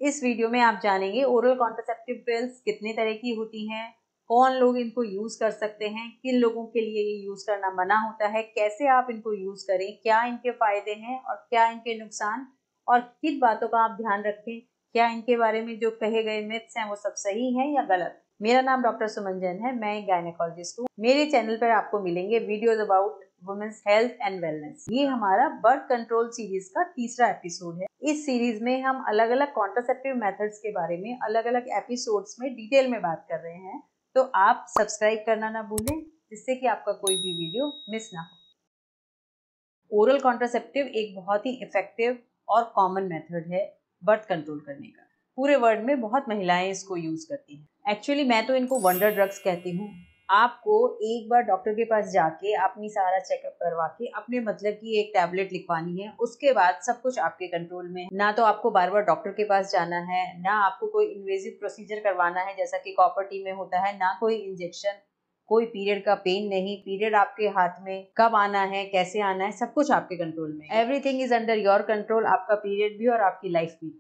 इस वीडियो में आप जानेंगे ओरल कॉन्ट्रासेप्टिव पिल्स कितने तरह की होती हैं, कौन लोग इनको यूज कर सकते हैं, किन लोगों के लिए ये यूज करना मना होता है, कैसे आप इनको यूज करें, क्या इनके फायदे हैं और क्या इनके नुकसान, और किन बातों का आप ध्यान रखें, क्या इनके बारे में जो कहे गए मिथ्स हैं वो सब सही हैं या गलत। मेरा नाम डॉक्टर सुमन जैन है, मैं एक गायनेकोलॉजिस्ट हूँ। मेरे चैनल पर आपको मिलेंगे videos about women's health and wellness. ये हमारा बर्थ कंट्रोल सीरीज का तीसरा एपिसोड है। इस सीरीज में हम अलग अलग कॉन्ट्रासेप्टिव मेथड्स के बारे में अलग अलग एपिसोड्स में डिटेल में बात कर रहे हैं, तो आप सब्सक्राइब करना ना भूलें जिससे कि आपका कोई भी वीडियो मिस ना हो। ओरल कॉन्ट्रासेप्टिव एक बहुत ही इफेक्टिव और कॉमन मेथड है बर्थ कंट्रोल करने का। पूरे वर्ल्ड में बहुत महिलाएं इसको यूज करती हैं। एक्चुअली मैं तो इनको वंडर ड्रग्स कहती हूँ। आपको एक बार डॉक्टर के पास जाके अपनी सारा चेकअप करवा के अपने मतलब की एक टैबलेट लिखवानी है, उसके बाद सब कुछ आपके कंट्रोल में। ना तो आपको बार बार डॉक्टर के पास जाना है, ना आपको कोई इन्वेजिव प्रोसीजर करवाना है जैसा कि कॉपर टी में होता है, ना कोई इंजेक्शन, कोई पीरियड का पेन नहीं। पीरियड आपके हाथ में, कब आना है, कैसे आना है, सब कुछ आपके कंट्रोल में। Everything is under your control, आपका पीरियड भी और आपकी लाइफ भी।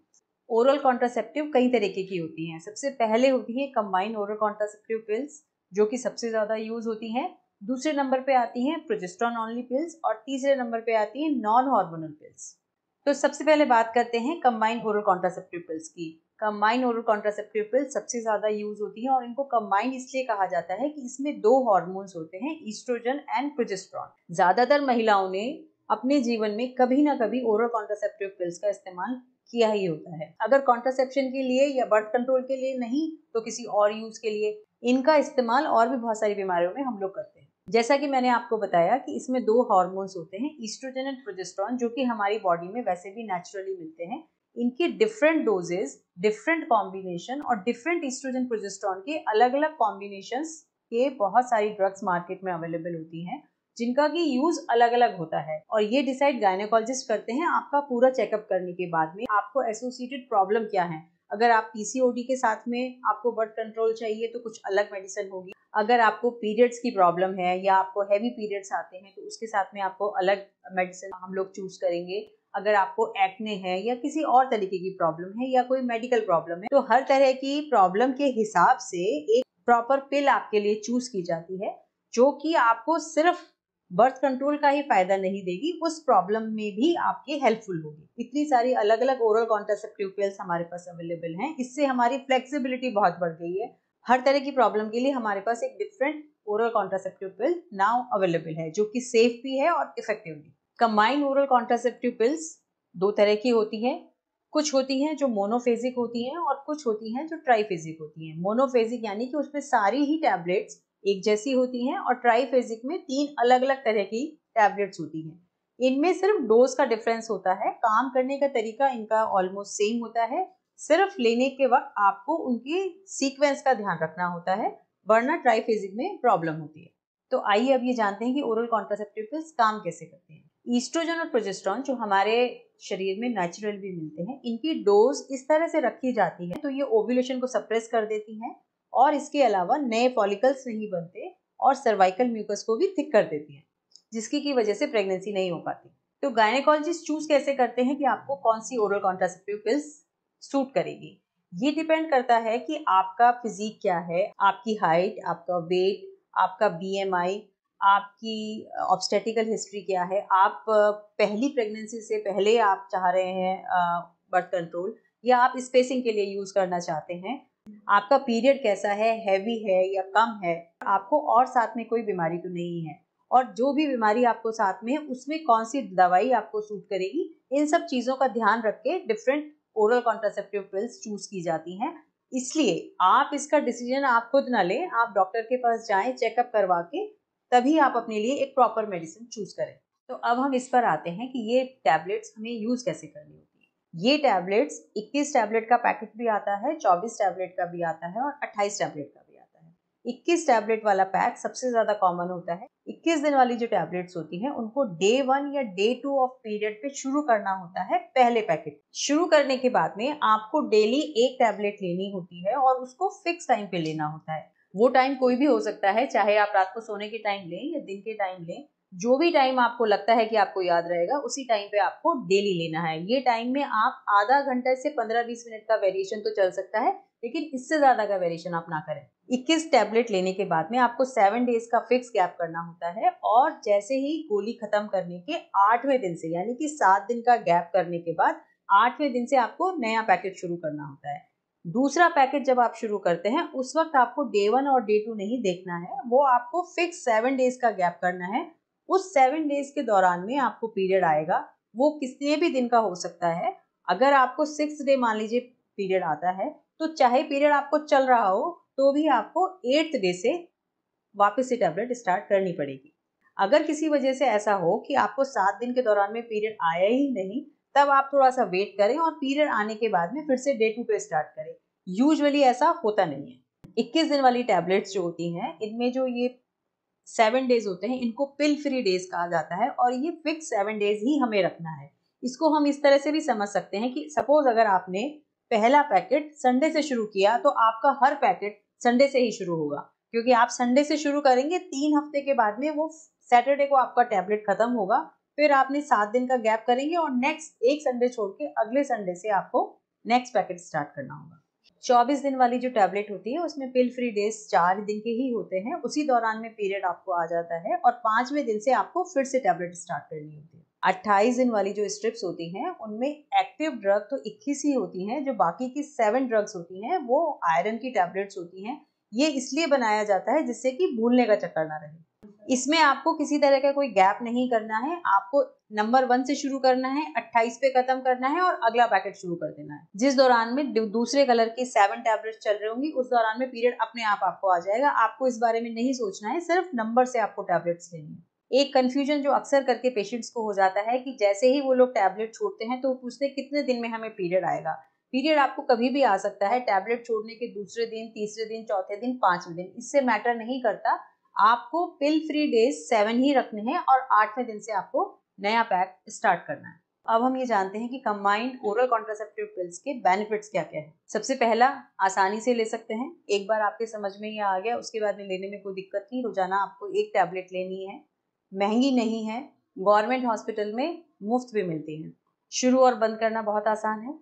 ओरल कॉन्ट्रासेप्टिव कई तरीके की होती हैं। सबसे पहले होती है कंबाइंड ओरल कॉन्ट्रासेप्टिव पिल्स, जो कि सबसे ज्यादा यूज होती हैं। दूसरे नंबर पे आती हैं प्रोजेस्टेरॉन ओनली पिल्स और तीसरे नंबर पे आती हैं नॉन हार्मोनल पिल्स। तो सबसे पहले बात करते हैं कंबाइंड ओरल कॉन्ट्रासेप्टिव पिल्स की। कंबाइंड ओरल कॉन्ट्रासेप्टिव पिल्स सबसे ज्यादा यूज होती हैं और इनको कंबाइंड इसलिए कहा जाता है कि इसमें दो हार्मोन्स होते हैं, ईस्ट्रोजन एंड प्रोजेस्टेरॉन। ज्यादातर महिलाओं ने अपने जीवन में कभी ना कभी ओरल कॉन्ट्रासेप्टिव पिल्स का इस्तेमाल किया ही होता है। अगर कॉन्ट्रासेप्शन के लिए या बर्थ कंट्रोल के लिए नहीं तो किसी और यूज के लिए। इनका इस्तेमाल और भी बहुत सारी बीमारियों में हम लोग करते हैं। जैसा कि मैंने आपको बताया कि इसमें दो हार्मोन्स होते हैं, ईस्ट्रोजन एंड प्रोजेस्टेरॉन, जो कि हमारी बॉडी में वैसे भी नेचुरली मिलते हैं। इनके डिफरेंट डोजेस, डिफरेंट कॉम्बिनेशन और डिफरेंट ईस्ट्रोजन प्रोजेस्टेरॉन के अलग अलग कॉम्बिनेशंस के बहुत सारी ड्रग्स मार्केट में अवेलेबल होती हैं, जिनका की यूज अलग अलग होता है। और ये डिसाइड गायनेकोलॉजिस्ट करते हैं आपका पूरा चेकअप करने के बाद में आपको एसोसिएटेड प्रॉब्लम क्या है। अगर आप पीसीओडी के साथ में आपको बर्थ कंट्रोल चाहिए तो कुछ अलग मेडिसिन होगी। अगर आपको पीरियड्स की प्रॉब्लम है या आपको हैवी पीरियड्स आते हैं तो उसके साथ में आपको अलग मेडिसिन हम लोग चूज करेंगे। अगर आपको एक्ने है या किसी और तरीके की प्रॉब्लम है या कोई मेडिकल प्रॉब्लम है, तो हर तरह की प्रॉब्लम के हिसाब से एक प्रॉपर पिल आपके लिए चूज की जाती है, जो कि आपको सिर्फ बर्थ कंट्रोल का ही फायदा नहीं देगी, उस प्रॉब्लम में भी आपकी हेल्पफुल होगी। इतनी सारी अलग अलग ओरल कॉन्ट्रासेप्टिव पिल्स हमारे पास अवेलेबल हैं, इससे हमारी फ्लेक्सिबिलिटी बहुत बढ़ गई है। हर तरह की प्रॉब्लम के लिए हमारे पास एक डिफरेंट ओरल कॉन्ट्रासेप्टिव पिल नाउ अवेलेबल है, जो कि सेफ भी है और इफेक्टिव भी। कंबाइंड ओरल कॉन्ट्रासेप्टिव पिल्स दो तरह की होती है। कुछ होती हैं जो मोनोफेजिक होती हैं और कुछ होती हैं जो ट्राइफेजिक होती हैं। मोनोफेजिक यानी कि उसमें सारी ही टैबलेट्स एक जैसी होती हैं और ट्राइफेजिक में 3 अलग अलग तरह की टैबलेट्स होती हैं। इनमें सिर्फ डोज का डिफरेंस होता है, काम करने का तरीका इनका ऑलमोस्ट सेम होता है। सिर्फ लेने के वक्त आपको उनकी सीक्वेंस का ध्यान रखना होता है, वरना ट्राइफेजिक में प्रॉब्लम होती है। तो आइए अब ये जानते हैं कि ओरल कॉन्ट्रासेप्टिव पिल्स काम कैसे करते हैं। ईस्ट्रोजन और प्रोजेस्टेरॉन जो हमारे शरीर में नेचुरल भी मिलते हैं, इनकी डोज इस तरह से रखी जाती है तो ये ओव्यूलेशन को सप्रेस कर देती हैं और इसके अलावा नए फॉलिकल्स नहीं बनते और सर्वाइकल म्यूकस को भी थिक कर देती हैं, जिसकी की वजह से प्रेगनेंसी नहीं हो पाती। तो गायनेकोलॉजिस्ट चूज कैसे करते हैं कि आपको कौन सी ओरल कॉन्ट्रासेप्टिव पिल्स सूट करेगी। ये डिपेंड करता है कि आपका फिजिक क्या है, आपकी हाइट, आपका वेट, आपका बीएमआई, आपकी ऑब्स्टेटिकल हिस्ट्री क्या है, आप पहली प्रेगनेंसी से पहले आप चाह रहे हैं बर्थ कंट्रोल या आप स्पेसिंग के लिए यूज करना चाहते हैं, आपका पीरियड कैसा है, हैवी है या कम है, आपको और साथ में कोई बीमारी तो नहीं है, और जो भी बीमारी आपको साथ में है उसमें कौन सी दवाई आपको सूट करेगी। इन सब चीजों का ध्यान रख के different oral contraceptive pills choose की जाती हैं। इसलिए आप इसका डिसीजन आप खुद ना लें, आप डॉक्टर के पास जाएं, चेकअप करवा के तभी आप अपने लिए एक प्रॉपर मेडिसिन चूज करें। तो अब हम इस पर आते हैं कि ये टैबलेट्स हमें यूज कैसे करनी होती है। ये टैबलेट्स 21 टैबलेट का पैकेट भी आता है, 24 टैबलेट का भी आता है और 28 टैबलेट का भी आता है। 21 टैबलेट वाला पैक सबसे ज्यादा कॉमन होता है। 21 दिन वाली जो टैबलेट्स होती हैं उनको डे 1 या डे 2 ऑफ पीरियड पे शुरू करना होता है। पहले पैकेट शुरू करने के बाद में आपको डेली एक टैबलेट लेनी होती है और उसको फिक्स टाइम पे लेना होता है। वो टाइम कोई भी हो सकता है, चाहे आप रात को सोने के टाइम लें या दिन के टाइम लें, जो भी टाइम आपको लगता है कि आपको याद रहेगा उसी टाइम पे आपको डेली लेना है। ये टाइम में आप आधा घंटे से 15-20 मिनट का वेरिएशन तो चल सकता है, लेकिन इससे ज्यादा का वेरिएशन आप ना करें। 21 टैबलेट लेने के बाद में आपको 7 डेज का फिक्स गैप करना होता है, और जैसे ही गोली खत्म करने के 8वें दिन से, यानी कि 7 दिन का गैप करने के बाद 8वें दिन से आपको नया पैकेट शुरू करना होता है। दूसरा पैकेट जब आप शुरू करते हैं उस वक्त आपको डे 1 और डे 2 नहीं देखना है, वो आपको फिक्स 7 डेज का गैप करना है। उस 7 डेज के दौरान में आपको पीरियड आएगा, वो कितने भी दिन का हो सकता है। अगर आपको 6 डे मान लीजिए पीरियड आता है, तो चाहे पीरियड आपको चल रहा हो तो भी आपको 8th डे से वापस से टैबलेट स्टार्ट करनी पड़ेगी। अगर किसी वजह से ऐसा हो कि आपको 7 दिन के दौरान में पीरियड आया ही नहीं, तब आप थोड़ा सा वेट करें और पीरियड आने के बाद में फिर से डे 2 पे स्टार्ट करें। यूजुअली ऐसा होता नहीं है। 21 दिन वाली टैबलेट्स जो होती हैं, इनमें जो ये 7 डेज होते हैं, इनको पिल फ्री डेज कहा जाता है, और ये फिक्स 7 डेज ही हमें रखना है। इसको हम इस तरह से भी समझ सकते हैं कि सपोज अगर आपने पहला पैकेट संडे से शुरू किया, तो आपका हर पैकेट संडे से ही शुरू होगा, क्योंकि आप संडे से शुरू करेंगे, 3 हफ्ते के बाद में वो सैटरडे को आपका टैबलेट खत्म होगा। फिर आपने 7 दिन का गैप करेंगे और नेक्स्ट एक संडे छोड़ के अगले संडे से आपको नेक्स्ट पैकेट स्टार्ट करना होगा। 24 दिन वाली जो टैबलेट होती है उसमें पिल फ्री डेज 4 दिन के ही होते हैं, उसी दौरान में पीरियड आपको आ जाता है, और 5वें दिन से आपको फिर से टैबलेट स्टार्ट करनी होती है। 28 दिन वाली जो स्ट्रिप्स होती हैं उनमें एक्टिव ड्रग तो 21 ही होती हैं, जो बाकी की 7 ड्रग्स होती हैं वो आयरन की टैबलेट्स होती हैं। ये इसलिए बनाया जाता है जिससे कि भूलने का चक्कर ना रहे। इसमें आपको किसी तरह का कोई गैप नहीं करना है, आपको नंबर 1 से शुरू करना है, 28 पे खत्म करना है और अगला पैकेट शुरू कर देना है। जिस दौरान में दूसरे कलर की 7 टैबलेट्स चल रही होंगी, उस दौरान में पीरियड अपने आप आपको आ जाएगा। आपको इस बारे में नहीं सोचना है, सिर्फ नंबर से आपको टैबलेट्स लेनी है। एक कंफ्यूजन जो अक्सर करके पेशेंट्स को हो जाता है कि जैसे ही वो लोग टैबलेट छोड़ते हैं तो वो पूछते हैं कितने दिन में हमें पीरियड आएगा। पीरियड आपको कभी भी आ सकता है, टैबलेट छोड़ने के दूसरे दिन, तीसरे दिन, चौथे दिन, 5वें दिन, इससे मैटर नहीं करता। आपको पिल फ्री डेज 7 ही रखने हैं और 8वें दिन से आपको नया पैक स्टार्ट करना है। अब हम ये जानते हैं कि कंबाइंड ओरल कॉन्ट्रासेप्टिव पिल्स के बेनिफिट्स क्या क्या है। सबसे पहला, आसानी से ले सकते हैं। एक बार आपके समझ में ये आ गया, उसके बाद में लेने में कोई दिक्कत नहीं। रोजाना आपको एक टैबलेट लेनी है, महंगी नहीं है, गवर्नमेंट हॉस्पिटल में मुफ्त भी मिलती है। शुरू और बंद करना बहुत आसान है,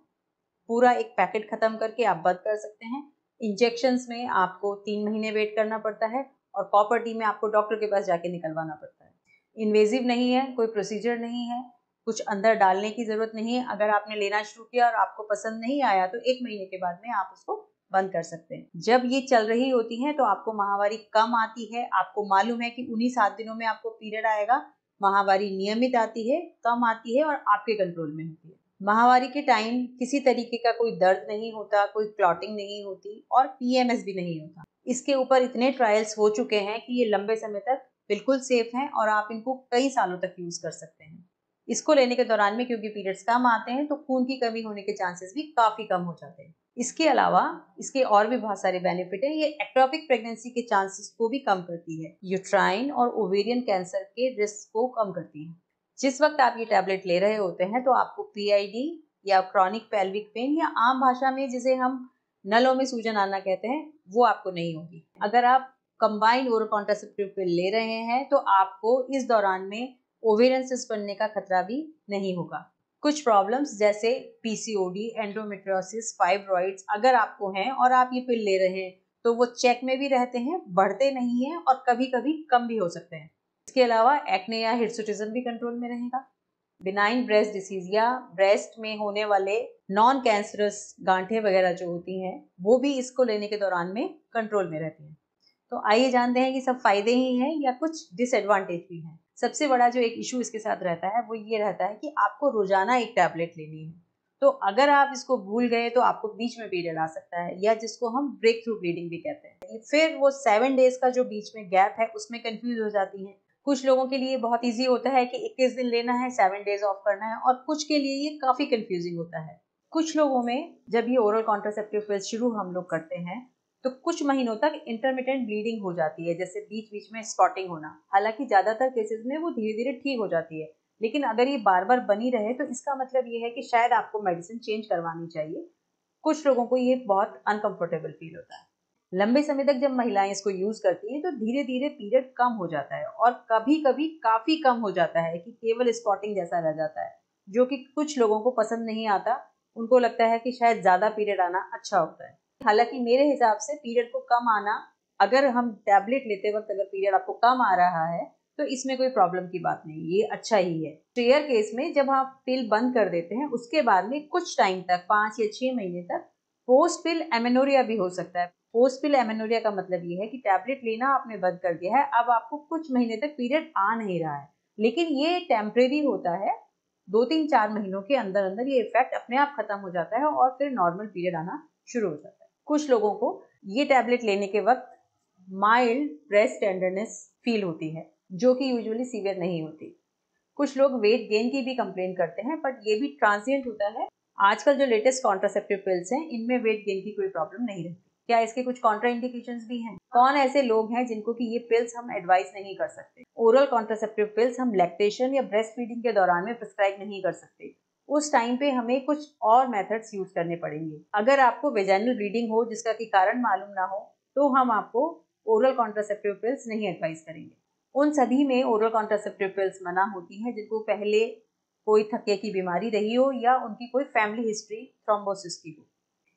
पूरा एक पैकेट खत्म करके आप बंद कर सकते हैं। इंजेक्शंस में आपको 3 महीने वेट करना पड़ता है, और कॉपर टी में आपको डॉक्टर के पास जाके निकलवाना पड़ता है। इन्वेजिव नहीं है, कोई प्रोसीजर नहीं है, कुछ अंदर डालने की जरूरत नहीं है। अगर आपने लेना शुरू किया और आपको पसंद नहीं आया तो 1 महीने के बाद में आप उसको बंद कर सकते हैं। जब ये चल रही होती है तो आपको माहवारी कम आती है, आपको मालूम है कि उन्हीं 7 दिनों में आपको पीरियड आएगा। माहवारी नियमित आती है, कम आती है और आपके कंट्रोल में होती है। माहवारी के टाइम किसी तरीके का कोई दर्द नहीं होता, कोई क्लॉटिंग नहीं होती और पीएमएस भी नहीं होता। इसके ऊपर इतने ट्रायल्स हो चुके हैं कि ये लंबे समय तक बिल्कुल सेफ हैं और आप इनको कई सालों तक यूज कर सकते हैं। इसको लेने के दौरान में क्योंकि पीरियड्स कम आते हैं तो खून की कमी होने के चांसेस भी काफी कम हो जाते हैं। इसके अलावा इसके और भी बहुत सारे बेनिफिट है। ये एक्टोपिक प्रेगनेंसी के चांसेस को भी कम करती है, यूट्राइन और ओवेरियन कैंसर के रिस्क को कम करती है। जिस वक्त आप ये टैबलेट ले रहे होते हैं तो आपको पीआईडी या क्रॉनिक पेल्विक पेन, या आम भाषा में जिसे हम नलों में सूजन आना कहते हैं, वो आपको नहीं होगी। अगर आप कंबाइंड ओरल कॉन्ट्रासेप्टिव पिल ले रहे हैं तो आपको इस दौरान में ओवेरियन सिस्ट बनने का खतरा भी नहीं होगा। कुछ प्रॉब्लम्स जैसे पीसीओडी, एंडोमेट्रियोसिस, फाइब्रॉइड्स अगर आपको हैं और आप ये पिल ले रहे हैं तो वो चेक में भी रहते हैं, बढ़ते नहीं हैं और कभी कभी कम भी हो सकते हैं। इसके अलावा एक्ने या हिर्सुटिज्म भी कंट्रोल में रहेगा। बिनाइन ब्रेस्ट डिसीज या ब्रेस्ट में होने वाले नॉन कैंसरस गांठें वगैरह जो होती हैं, वो भी इसको लेने के दौरान में कंट्रोल में रहती हैं। तो आइए जानते हैं कि सब फायदे ही हैं या कुछ डिसएडवांटेज भी हैं। सबसे बड़ा जो एक इशू इसके साथ रहता है वो ये रहता है कि आपको रोजाना एक टैबलेट लेनी है। तो अगर आप इसको भूल गए तो आपको बीच में पीरियड आ सकता है, या जिसको हम ब्रेक थ्रू ब्लीडिंग भी कहते हैं। फिर वो 7 डेज का जो बीच में गैप है उसमें कंफ्यूज हो जाती हैं। कुछ लोगों के लिए बहुत इजी होता है कि 21 दिन लेना है, 7 डेज ऑफ करना है, और कुछ के लिए ये काफी कंफ्यूजिंग होता है। कुछ लोगों में जब ये ओरल कॉन्ट्रासेप्टिव पिल्स शुरू हम लोग करते हैं तो कुछ महीनों तक इंटरमिटेंट ब्लीडिंग हो जाती है, जैसे बीच बीच में स्पॉटिंग होना। हालांकि ज्यादातर केसेस में वो धीरे धीरे ठीक हो जाती है, लेकिन अगर ये बार बार बनी रहे तो इसका मतलब ये है कि शायद आपको मेडिसिन चेंज करवानी चाहिए। कुछ लोगों को ये बहुत अनकंफर्टेबल फील होता है। लंबे समय तक जब महिलाएं इसको यूज करती हैं तो धीरे धीरे पीरियड कम हो जाता है और कभी कभी काफी कम हो जाता है कि केवल स्पॉटिंग जैसा रह जाता है, जो कि कुछ लोगों को पसंद नहीं आता। उनको लगता है कि शायद ज्यादा पीरियड आना अच्छा होता है। हालांकि मेरे हिसाब से पीरियड को कम आना, अगर हम टैबलेट लेते वक्त अगर पीरियड आपको कम आ रहा है तो इसमें कोई प्रॉब्लम की बात नहीं, ये अच्छा ही है। रेयर केस में जब आप पिल बंद कर देते हैं उसके बाद में कुछ टाइम तक 5 या 6 महीने तक पोस्ट पिल एमेनोरिया भी हो सकता है। पोस्ट पिल एमेनोरिया का मतलब ये है कि टैबलेट लेना आपने बंद कर दिया है, अब आपको कुछ महीने तक पीरियड आ नहीं रहा है, लेकिन ये टेम्परेरी होता है। 2-3-4 महीनों के अंदर अंदर ये इफेक्ट अपने आप खत्म हो जाता है और फिर नॉर्मल पीरियड आना शुरू हो जाता है। कुछ लोगों को ये टैबलेट लेने के वक्त माइल्ड ब्रेस्ट टेंडरनेस फील होती है, जो कि यूजुअली सीवियर नहीं होती। कुछ लोग वेट गेन की भी कंप्लेन करते हैं, बट ये भी ट्रांसिएंट होता है। आजकल जो लेटेस्ट कॉन्ट्रासेप्टिव पिल्स हैं इनमें वेट गेन की कोई प्रॉब्लम नहीं रहती। क्या इसके कुछ कॉन्ट्रा इंडिकेशंस भी हैं? कौन ऐसे लोग हैं जिनको कि ये पिल्स हम एडवाइस नहीं कर सकते? ओरल कॉन्ट्रासेप्टिव पिल्स हम लैक्टेशन या ब्रेस्ट फीडिंग के दौरान में प्रिस्क्राइब नहीं कर सकते। उस टाइम पे हमें कुछ और मेथड्स यूज करने पड़ेंगे। अगर आपको वेजाइनल ब्लीडिंग हो जिसका कि कारण मालूम ना हो तो हम आपको ओरल कॉन्ट्रासेप्टिव पिल्स नहीं एडवाइस करेंगे। उन सभी में ओरल कॉन्ट्रासेप्टिव पिल्स मना होती हैं जिनको पहले कोई थक्के की बीमारी रही हो या उनकी कोई फैमिली हिस्ट्री थ्रोम्बोसिस की हो।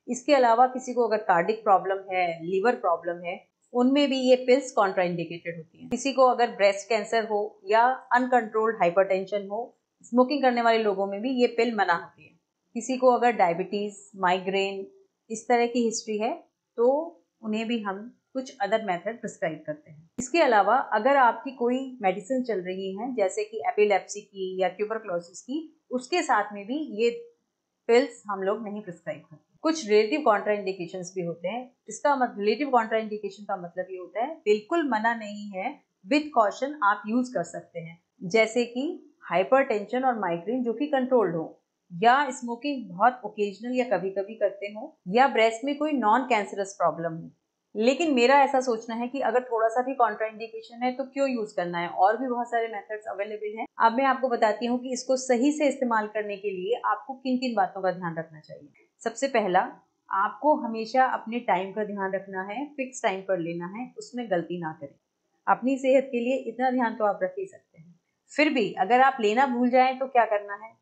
इसके अलावा किसी को अगर कार्डिक प्रॉब्लम है, लीवर प्रॉब्लम है, उनमें भी ये पिल्स कॉन्ट्राइंडिकेटेड होती हैं। किसी को अगर ब्रेस्ट कैंसर हो या अनकंट्रोल्ड हाइपरटेंशन हो, स्मोकिंग करने वाले लोगों में भी ये पिल मना होती है। किसी को अगर डायबिटीज, माइग्रेन इस तरह की हिस्ट्री है तो उन्हें भी हम कुछ अदर मेथड प्रिस्क्राइब करते हैं। इसके अलावा अगर आपकी कोई मेडिसिन चल रही है जैसे कि एपिलेप्सी की या ट्यूबरक्लोसिस की, उसके साथ में भी ये पिल्स हम लोग नहीं प्रिस्क्राइब करते। कुछ रिलेटिव कॉन्ट्राइंडिकेशंस भी होते हैं। इसका मतलब रिलेटिव कॉन्ट्राइंडिकेशन का मतलब ये होता है बिल्कुल मना नहीं है, विद कॉशन आप यूज कर सकते हैं, जैसे कि हाइपरटेंशन और माइग्रेन जो कि कंट्रोल्ड हो, या स्मोकिंग बहुत ओकेजनल या कभी कभी करते हो, या ब्रेस्ट में कोई नॉन कैंसरस प्रॉब्लम हो। लेकिन मेरा ऐसा सोचना है कि अगर थोड़ा सा भी कॉन्ट्राइंडिकेशन है तो क्यों यूज करना है, और भी बहुत सारे मेथड्स अवेलेबल हैं। अब मैं आपको बताती हूँ कि इसको सही से इस्तेमाल करने के लिए आपको किन किन बातों का ध्यान रखना चाहिए। सबसे पहला, आपको हमेशा अपने टाइम का ध्यान रखना है, फिक्स टाइम पर लेना है, उसमें गलती ना करें। अपनी सेहत के लिए इतना ध्यान तो आप रख ही सकते हैं। फिर भी अगर आप लेना भूल जाएं तो क्या करना है?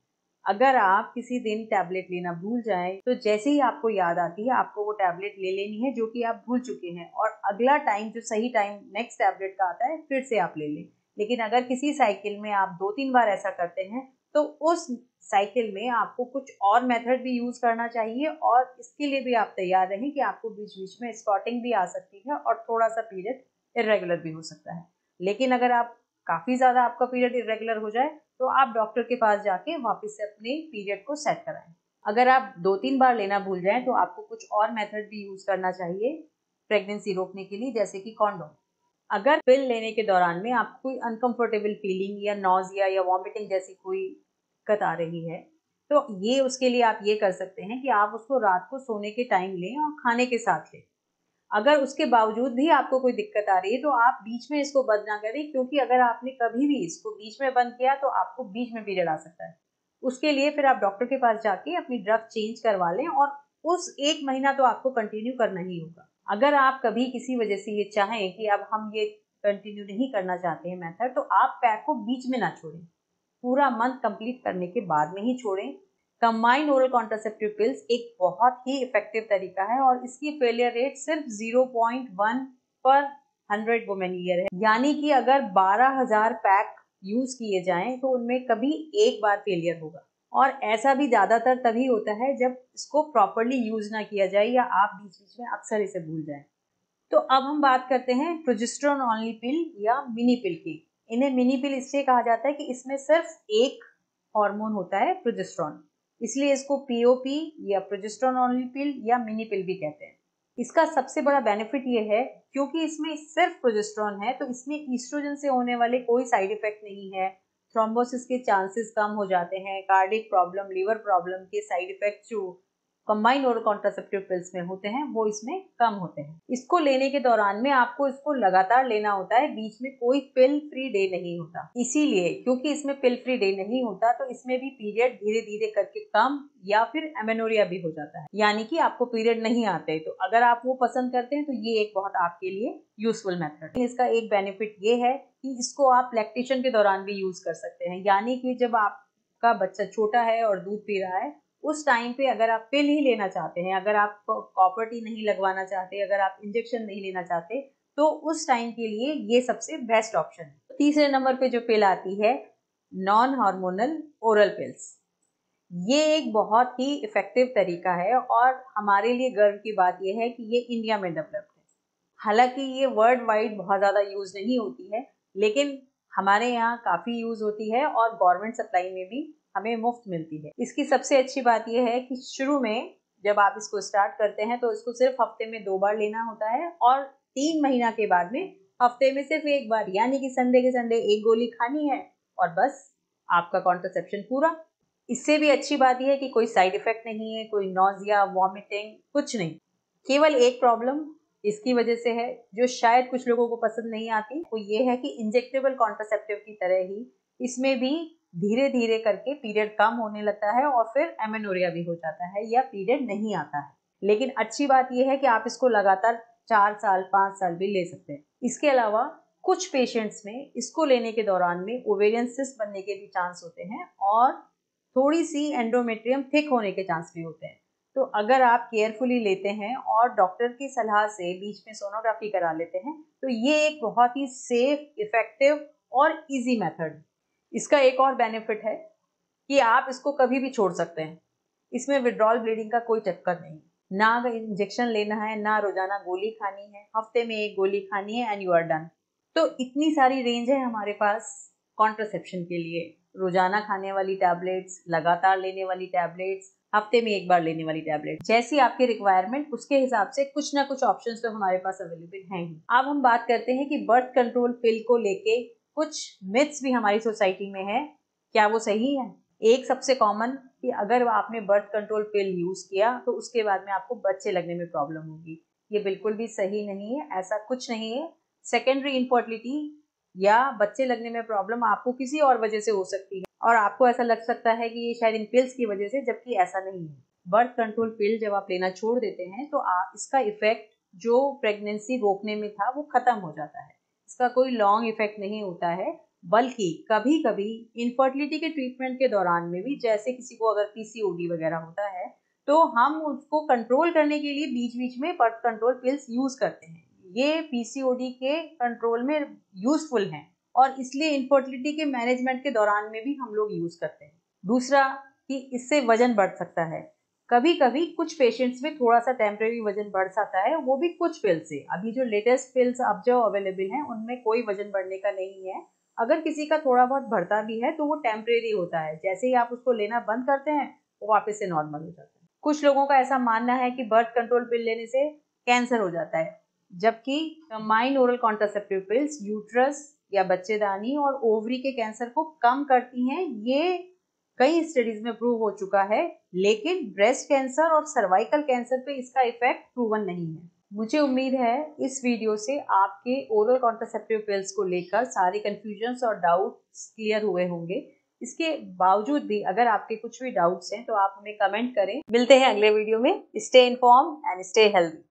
अगर आप किसी दिन टैबलेट लेना भूल जाएं तो जैसे ही आपको याद आती है आपको वो टैबलेट ले लेनी है जो कि आप भूल चुके हैं, और अगला टाइम जो सही टाइम नेक्स्ट टैबलेट का आता है फिर से आप ले लें। लेकिन अगर किसी साइकिल में आप 2-3 बार ऐसा करते हैं तो उस साइकिल में आपको कुछ और मेथड भी यूज करना चाहिए, और इसके लिए भी आप तैयार रहें कि आपको बीच बीच में स्पॉटिंग भी आ सकती है और थोड़ा सा पीरियड इरेगुलर भी हो सकता है। लेकिन अगर आप काफी ज्यादा आपका पीरियड इरेगुलर हो जाए तो आप डॉक्टर के पास जाके वापस से अपने पीरियड को सेट कराएं। अगर आप 2-3 बार लेना भूल जाएं तो आपको कुछ और मेथड भी यूज करना चाहिए प्रेगनेंसी रोकने के लिए, जैसे कि कॉन्डोम। अगर पिल लेने के दौरान में आपको कोई अनकंफर्टेबल फीलिंग या नॉजिया या वॉमिटिंग जैसी कोई दिक्कत आ रही है तो ये उसके लिए आप ये कर सकते हैं कि आप उसको रात को सोने के टाइम लें और खाने के साथ लें। अगर उसके बावजूद भी आपको कोई दिक्कत आ रही है तो आप बीच में इसको बंद ना करें, क्योंकि अगर आपने कभी भी इसको बीच में बंद किया तो आपको बीच में पीरियड आ सकता है। उसके लिए फिर आप डॉक्टर के पास जाके अपनी ड्रग चेंज करवा लें, और उस 1 महीना तो आपको कंटिन्यू करना ही होगा। अगर आप कभी किसी वजह से ये चाहें कि अब हम ये कंटिन्यू नहीं करना चाहते हैं मेथड, तो आप पैक को बीच में ना छोड़ें, पूरा मंथ कंप्लीट करने के बाद में ही छोड़ें। कंबाइंड ओरल कॉन्ट्रासेप्टिव पिल्स एक बहुत ही इफेक्टिव तरीका है और इसकी फेलियर रेट सिर्फ 0.1 पर 100 वुमेन ईयर है। यानी कि अगर 12,000 पैक यूज किए जाएं तो उनमें कभी एक बार फेलियर होगा, और ऐसा भी ज्यादातर तभी होता है जब इसको प्रॉपरली यूज ना किया जाए या आप बीच बीच में अक्सर इसे भूल जाएं। तो अब हम बात करते हैं प्रोजेस्टेरोन ओनली पिल या मिनी पिल की। इन्हें मिनी पिल इसलिए कहा जाता है कि इसमें सिर्फ एक हार्मोन होता है, प्रोजेस्टेरोन, इसलिए इसको पीओपी या प्रोजेस्टेरोन ओनली पिल या मिनी पिल भी कहते हैं। इसका सबसे बड़ा बेनिफिट ये है क्योंकि इसमें सिर्फ प्रोजेस्टेरोन है तो इसमें ईस्ट्रोजन से होने वाले कोई साइड इफेक्ट नहीं है। थ्रोम्बोसिस के चांसेस कम हो जाते हैं, कार्डिक प्रॉब्लम, लीवर प्रॉब्लम के साइड इफेक्ट जो कंबाइंड ओरल कॉन्ट्रासेप्टिव पिल्स में होते हैं वो इसमें कम होते हैं। इसको लेने के दौरान में आपको इसको लगातार लेना होता है, बीच में कोई पिल फ्री डे नहीं होता। इसीलिए क्योंकि इसमें पिल फ्री डे नहीं होता तो इसमें भी पीरियड धीरे धीरे करके कम या फिर एमेनोरिया भी हो जाता है, यानी कि आपको पीरियड नहीं आते। तो अगर आप वो पसंद करते हैं तो ये एक बहुत आपके लिए यूजफुल मेथड है। इसका एक बेनिफिट ये है कि इसको आप लैक्टेशन के दौरान भी यूज कर सकते हैं, यानी कि जब आपका बच्चा छोटा है और दूध पी रहा है उस टाइम पे अगर आप पिल ही लेना चाहते हैं, अगर आप कॉपर टी नहीं लगवाना चाहते, अगर आप इंजेक्शन नहीं लेना चाहते, तो उस टाइम के लिए ये सबसे बेस्ट ऑप्शन है। तीसरे नंबर पे जो पिल आती है नॉन हार्मोनल ओरल पिल्स, ये एक बहुत ही इफेक्टिव तरीका है और हमारे लिए गर्व की बात यह है कि ये इंडिया में डेवलप्ड है। हालांकि ये वर्ल्ड वाइड बहुत ज़्यादा यूज नहीं होती है, लेकिन हमारे यहाँ काफ़ी यूज होती है और गवर्नमेंट सप्लाई में भी हमें मुफ्त मिलती है। इसकी सबसे अच्छी बात यह है कि शुरू में जब आप इसको स्टार्ट करते हैं तो इसको सिर्फ हफ्ते में 2 बार लेना होता है और 3 महीना के बाद में हफ्ते में सिर्फ 1 बार, यानी कि संडे के संडे 1 गोली खानी है और बस आपका कॉन्ट्रासेप्शन पूरा। इससे भी अच्छी बात यह है कि कोई साइड इफेक्ट नहीं है, कोई नॉजिया, वॉमिटिंग कुछ नहीं। केवल एक प्रॉब्लम इसकी वजह से है जो शायद कुछ लोगों को पसंद नहीं आती, वो ये है कि इंजेक्टेबल कॉन्ट्रासेप्टिव की तरह ही इसमें भी धीरे धीरे करके पीरियड कम होने लगता है और फिर एमेनोरिया भी हो जाता है या पीरियड नहीं आता है। लेकिन अच्छी बात यह है कि आप इसको लगातार 4 साल 5 साल भी ले सकते हैं। इसके अलावा कुछ पेशेंट्स में इसको लेने के दौरान में ओवेरियन सिस्ट बनने के भी चांस होते हैं और थोड़ी सी एंडोमेट्रियम थिक होने के चांस भी होते हैं। तो अगर आप केयरफुली लेते हैं और डॉक्टर की सलाह से बीच में सोनोग्राफी करा लेते हैं तो ये एक बहुत ही सेफ, इफेक्टिव और इजी मेथड है। इसका एक और बेनिफिट है कि आप इसको कभी भी छोड़ सकते हैं। इसमें विड्रॉल ब्लीडिंग का कोई चक्कर नहीं, ना इंजेक्शन लेना है, ना रोजाना गोली खानी है, हफ्ते में 1 गोली खानी है एंड यू आर डन। तो इतनी सारी रेंज है हमारे पास कॉन्ट्रासेप्शन के लिए, रोजाना खाने वाली टैबलेट्स, लगातार लेने वाली टैबलेट्स, हफ्ते में 1 बार लेने वाली टैबलेट, जैसी आपकी रिक्वायरमेंट उसके हिसाब से कुछ ना कुछ ऑप्शंस तो हमारे पास अवेलेबल हैं ही। अब हम बात करते हैं कि बर्थ कंट्रोल पिल को लेके कुछ मिथ्स भी हमारी सोसाइटी में है, क्या वो सही है? एक सबसे कॉमन कि अगर आपने बर्थ कंट्रोल पिल यूज किया तो उसके बाद में आपको बच्चे लगने में प्रॉब्लम होगी। ये बिल्कुल भी सही नहीं है, ऐसा कुछ नहीं है। सेकेंडरी इनफर्टिलिटी या बच्चे लगने में प्रॉब्लम आपको किसी और वजह से हो सकती है और आपको ऐसा लग सकता है कि ये शायद इन पिल्स की वजह से, जबकि ऐसा नहीं है। बर्थ कंट्रोल पिल जब आप लेना छोड़ देते हैं तो इसका इफेक्ट जो प्रेगनेंसी रोकने में था वो खत्म हो जाता है। इसका कोई लॉन्ग इफेक्ट नहीं होता है, बल्कि कभी कभी इनफर्टिलिटी के ट्रीटमेंट के दौरान में भी, जैसे किसी को अगर पीसीओडी वगैरह होता है तो हम उसको कंट्रोल करने के लिए बीच बीच में बर्थ कंट्रोल पिल्स यूज करते हैं। ये पीसीओडी के कंट्रोल में यूजफुल हैं और इसलिए इनफर्टिलिटी के मैनेजमेंट के दौरान में भी हम लोग यूज करते हैं। दूसरा कि इससे वजन बढ़ सकता है। कभी कभी कुछ पेशेंट्स में थोड़ा सा टेम्परेरी वजन बढ़ सकता है, वो भी कुछ पिल से। अभी जो लेटेस्ट पिल्स अब जो अवेलेबल हैं उनमें कोई वजन बढ़ने का नहीं है। अगर किसी का थोड़ा बहुत बढ़ता भी है तो वो टेम्परेरी होता है, जैसे ही आप उसको लेना बंद करते हैं वो वापस से नॉर्मल हो जाता है। कुछ लोगों का ऐसा मानना है कि बर्थ कंट्रोल पिल लेने से कैंसर हो जाता है, जबकि combined oral contraceptive pills uterus या बच्चेदानी और ओवरी के कैंसर को कम करती हैं। ये कई स्टडीज में प्रूव हो चुका है, लेकिन ब्रेस्ट कैंसर और सर्वाइकल कैंसर पे इसका इफेक्ट प्रूवन नहीं है। मुझे उम्मीद है इस वीडियो से आपके ओरल कॉन्ट्रासेप्टिव पिल्स को लेकर सारे कंफ्यूजन्स और डाउट्स क्लियर हुए होंगे। इसके बावजूद भी अगर आपके कुछ भी डाउट्स हैं तो आप हमें कमेंट करें। मिलते हैं अगले वीडियो में। Stay informed and stay healthy.